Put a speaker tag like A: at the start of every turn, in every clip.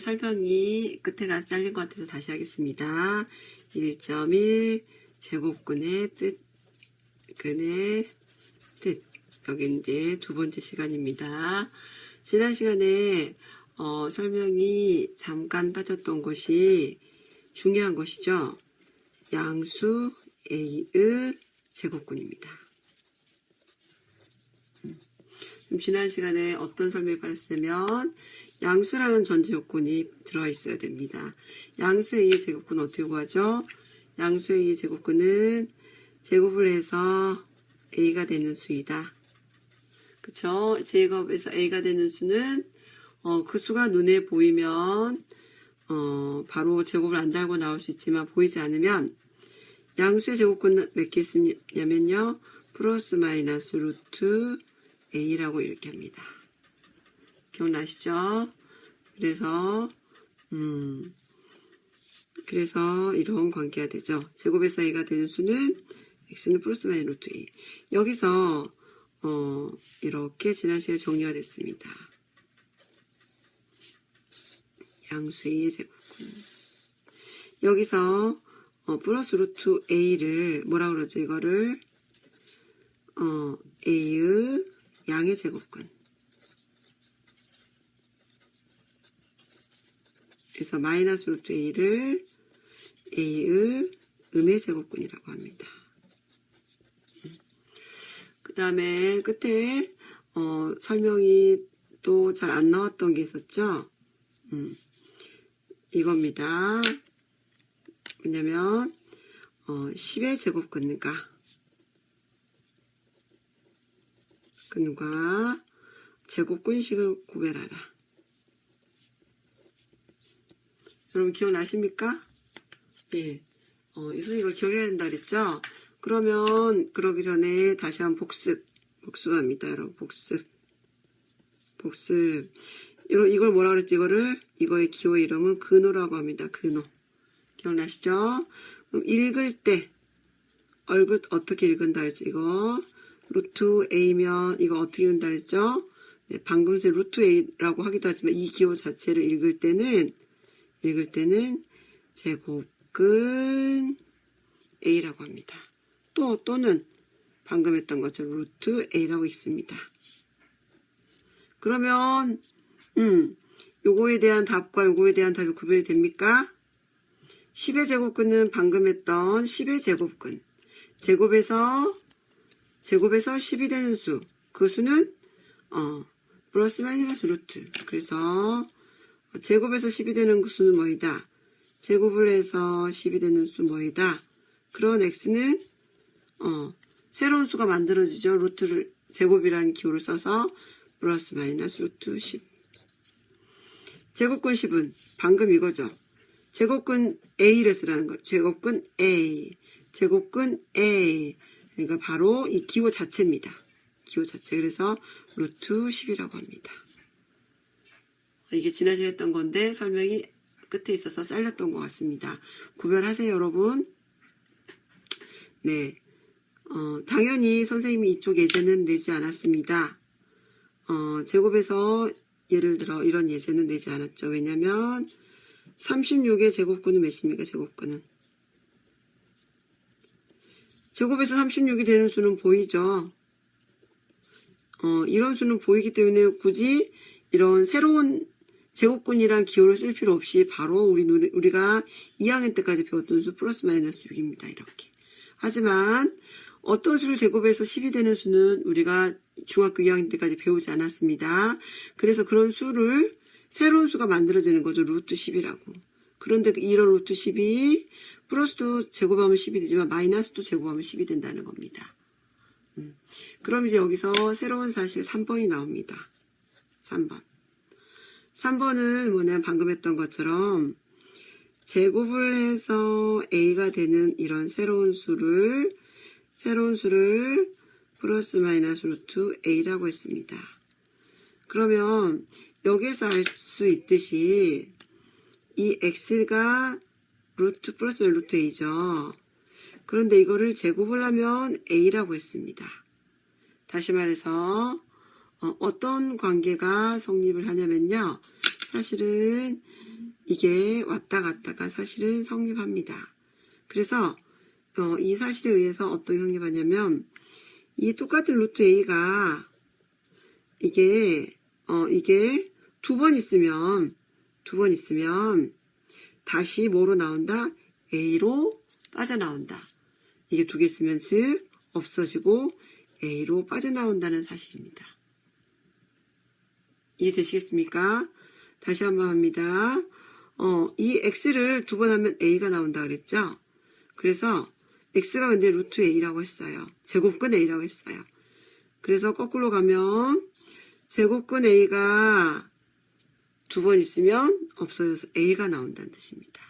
A: 설명이 끝에가 잘린 것 같아서 다시 하겠습니다. 1.1 제곱근의 뜻, 근의 뜻. 여기 이제 두 번째 시간입니다. 지난 시간에 설명이 잠깐 빠졌던 것이 중요한 것이죠. 양수 A의 제곱근입니다. 지난 시간에 어떤 설명이 빠졌냐면 양수라는 전제 요건이 들어가 있어야 됩니다. 양수 A의 제곱근은 어떻게 구하죠? 양수 A의 제곱근은 제곱을 해서 A가 되는 수이다. 그쵸? 제곱에서 A가 되는 수는 그 수가 눈에 보이면 바로 제곱을 안 달고 나올 수 있지만 보이지 않으면 양수의 제곱근은 몇 개 쓰냐면요. 플러스 마이너스 루트 A라고 이렇게 합니다. 기억나시죠? 그래서 이런 관계가 되죠. 제곱에서 A가 되는 수는 X는 플러스 마이너스 루트 A. 여기서 이렇게 지난 시간에 정리가 됐습니다. 양수 A의 제곱근. 여기서 플러스 루트 A를 뭐라 그러죠? 이거를 A의 양의 제곱근. 그래서 마이너스 루트 A를 A의 음의 제곱근이라고 합니다. 그 다음에 끝에 설명이 또 잘 안 나왔던 게 있었죠. 이겁니다. 뭐냐면 10의 제곱근과 제곱근식을 구별하라. 여러분 기억나십니까? 예. 이걸 기억해야 된다 그랬죠? 그러면 그러기 전에 다시 한번 복습합니다. 여러분 복습. 이걸 뭐라 그랬지? 이거의 기호의 이름은 근호라고 합니다. 근호. 기억나시죠? 그럼 읽을 때 어떻게 읽은다 그랬지? 이거 루트 A면 이거 어떻게 읽는다 그랬죠? 네, 방금 전에 루트 A라고 하기도 하지만 이 기호 자체를 읽을 때는 제곱근 A라고 합니다. 또는 방금 했던 것처럼 루트 A라고 읽습니다. 그러면 요거에 대한 답과 요거에 대한 답이 구별이 됩니까? 10의 제곱근은 방금 했던 10의 제곱근. 제곱에서 10이 되는 수. 그 수는 플러스 마이너스 루트. 그래서 제곱에서 10이 되는 수는 뭐이다? 제곱을 해서 10이 되는 수 뭐이다? 그런 x는 새로운 수가 만들어지죠. 루트를 제곱이라는 기호를 써서 플러스 마이너스 루트 10. 제곱근 10은 방금 이거죠. 제곱근 A를 쓰라는 거. 제곱근 A. 그러니까 바로 이 기호 자체입니다. 기호 자체. 그래서 루트 10이라고 합니다. 이게 지난 시간에 했던 건데 설명이 끝에 있어서 잘렸던 것 같습니다. 구별하세요, 여러분. 네. 당연히 선생님이 이쪽 예제는 내지 않았습니다. 제곱에서 예를 들어 이런 예제는 내지 않았죠. 왜냐면 36의 제곱근은 몇입니까? 제곱에서 36이 되는 수는 보이죠. 이런 수는 보이기 때문에 굳이 이런 새로운 제곱근이란 기호를 쓸 필요 없이 바로 우리가 2학년 때까지 배웠던 수 플러스 마이너스 6입니다. 이렇게. 하지만 어떤 수를 제곱해서 10이 되는 수는 우리가 중학교 2학년 때까지 배우지 않았습니다. 그래서 그런 수를 새로운 수가 만들어지는 거죠. 루트 10이라고. 그런데 이런 루트 10이 플러스도 제곱하면 10이 되지만 마이너스도 제곱하면 10이 된다는 겁니다. 그럼 이제 여기서 새로운 사실 3번이 나옵니다. 3번은 뭐냐면 방금 했던 것처럼 제곱을 해서 A가 되는 이런 새로운 수를 플러스 마이너스 루트 A라고 했습니다. 그러면 여기에서 알 수 있듯이 이 X가 루트 플러스 루트 A죠. 그런데 이거를 제곱을 하면 A라고 했습니다. 다시 말해서 어떤 관계가 성립을 하냐면요. 사실은 이게 왔다 갔다가 사실은 성립합니다. 그래서 이 사실에 의해서 어떤 성립하냐면 이 똑같은 루트 a가 이게 두 번 있으면 다시 뭐로 나온다? a로 빠져나온다. 이게 두 개 있으면 즉 없어지고 a로 빠져나온다는 사실입니다. 이해되시겠습니까? 다시 한번 합니다. 이 x를 두 번 하면 a가 나온다 그랬죠? 그래서 x가 근데 루트 a라고 했어요. 제곱근 a라고 했어요. 그래서 거꾸로 가면 제곱근 a가 두 번 있으면 없어져서 a가 나온다는 뜻입니다.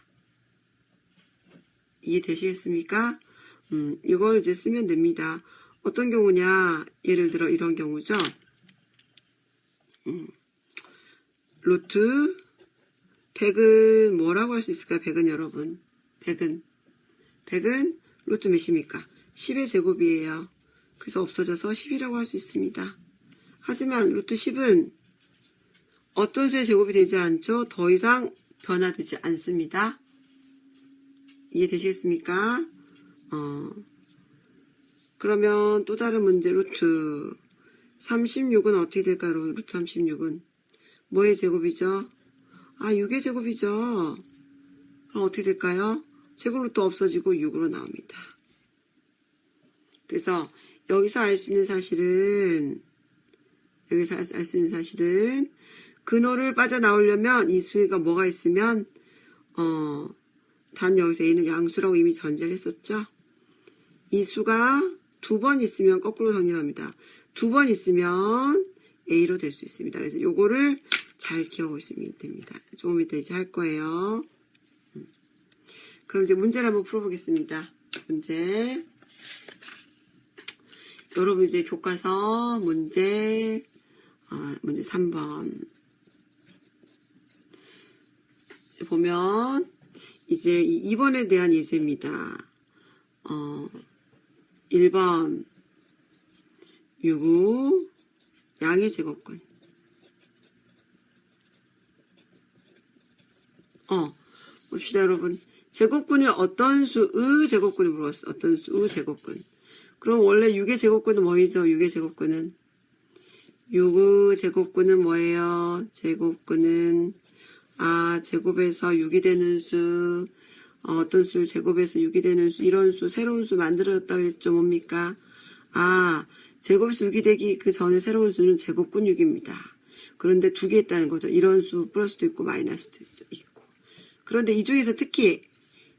A: 이해되시겠습니까? 이걸 이제 쓰면 됩니다. 어떤 경우냐? 예를 들어 이런 경우죠. 루트 100은 뭐라고 할 수 있을까요? 100은 여러분. 100은 루트 몇입니까? 10의 제곱이에요. 그래서 없어져서 10이라고 할 수 있습니다. 하지만 루트 10은 어떤 수의 제곱이 되지 않죠? 더 이상 변화되지 않습니다. 이해되시겠습니까? 그러면 또 다른 문제 루트 36은 어떻게 될까요? 루트 36은 뭐의 제곱이죠? 6의 제곱이죠. 그럼 어떻게 될까요? 제곱 루트 없어지고 6으로 나옵니다. 그래서 여기서 알 수 있는 사실은 근호를 빠져나오려면 이 수가 뭐가 있으면 단 여기서 a는 양수라고 이미 전제를 했었죠. 이 수가 두 번 있으면 거꾸로 성립합니다. 두 번 있으면 a로 될 수 있습니다. 그래서 요거를 잘 기억하시면 됩니다. 조금 이따 이제 할 거예요. 그럼 이제 문제를 한번 풀어보겠습니다. 문제. 여러분 이제 교과서 문제 3번 보면 이제 2번에 대한 예제입니다. 1번 유구 양의 제곱근. 봅시다 여러분. 제곱근을 어떤 수의 제곱근을 물어봤어. 어떤 수의 제곱근. 그럼 원래 6의 제곱근은 뭐이죠? 6의 제곱근은 6의 제곱근은 뭐예요? 제곱근은 제곱에서 6이 되는 수, 어떤 수를 제곱에서 6이 되는 수, 이런 수, 새로운 수 만들어졌다 그랬죠? 뭡니까? 제곱에서 6이 되기 그 전에 새로운 수는 제곱근 6입니다. 그런데 두 개 있다는 거죠. 이런 수 플러스도 있고 마이너스도 있고. 그런데 이 중에서 특히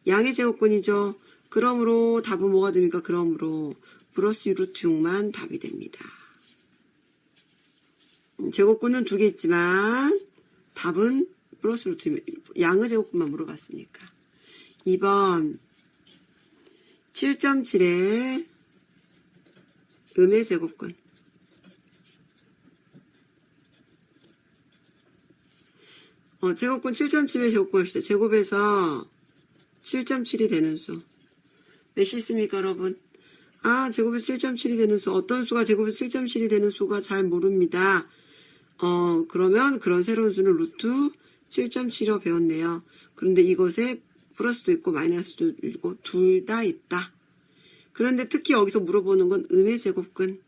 A: 양의 제곱근이죠. 그러므로 답은 뭐가 됩니까? 그러므로 플러스 루트 6만 답이 됩니다. 제곱근은 두 개 있지만 답은 플러스 루트 양의 제곱근만 물어봤으니까. 2번 7.7의 음의 제곱근. 제곱근 7.7의 제곱근 합시다. 제곱에서 7.7이 되는 수. 몇이 있습니까, 여러분? 제곱에서 7.7이 되는 수. 어떤 수가 제곱에서 7.7이 되는 수가 잘 모릅니다. 그러면 그런 새로운 수는 루트 7.7이라고 배웠네요. 그런데 이것에 플러스도 있고 마이너스도 있고 둘 다 있다. 그런데 특히 여기서 물어보는 건 음의 제곱근.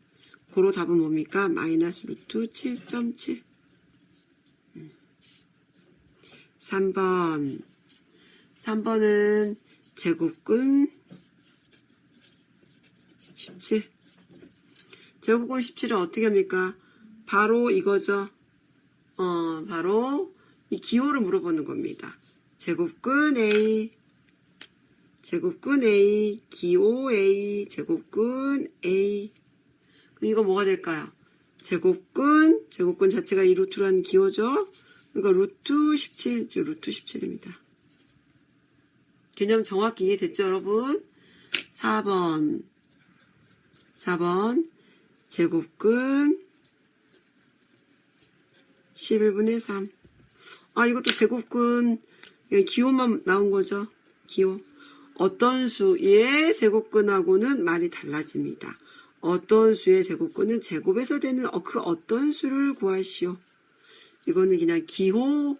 A: 고로 답은 뭡니까? 마이너스 루트 7.7. 3번은 제곱근 17. 제곱근 17은 어떻게 합니까? 바로 이거죠. 바로 이 기호를 물어보는 겁니다. 제곱근 A, 기호 A, 제곱근 A. 그럼 이거 뭐가 될까요? 제곱근 자체가 이 루트라는 기호죠. 그러니까 루트 17, 즉 루트 17입니다. 개념 정확히 이해됐죠, 여러분? 4번 제곱근 11분의 3. 이것도 제곱근 기호만 나온 거죠. 기호. 어떤 수의 제곱근하고는 말이 달라집니다. 어떤 수의 제곱근은 제곱에서 되는 그 어떤 수를 구하시오. 이거는 그냥 기호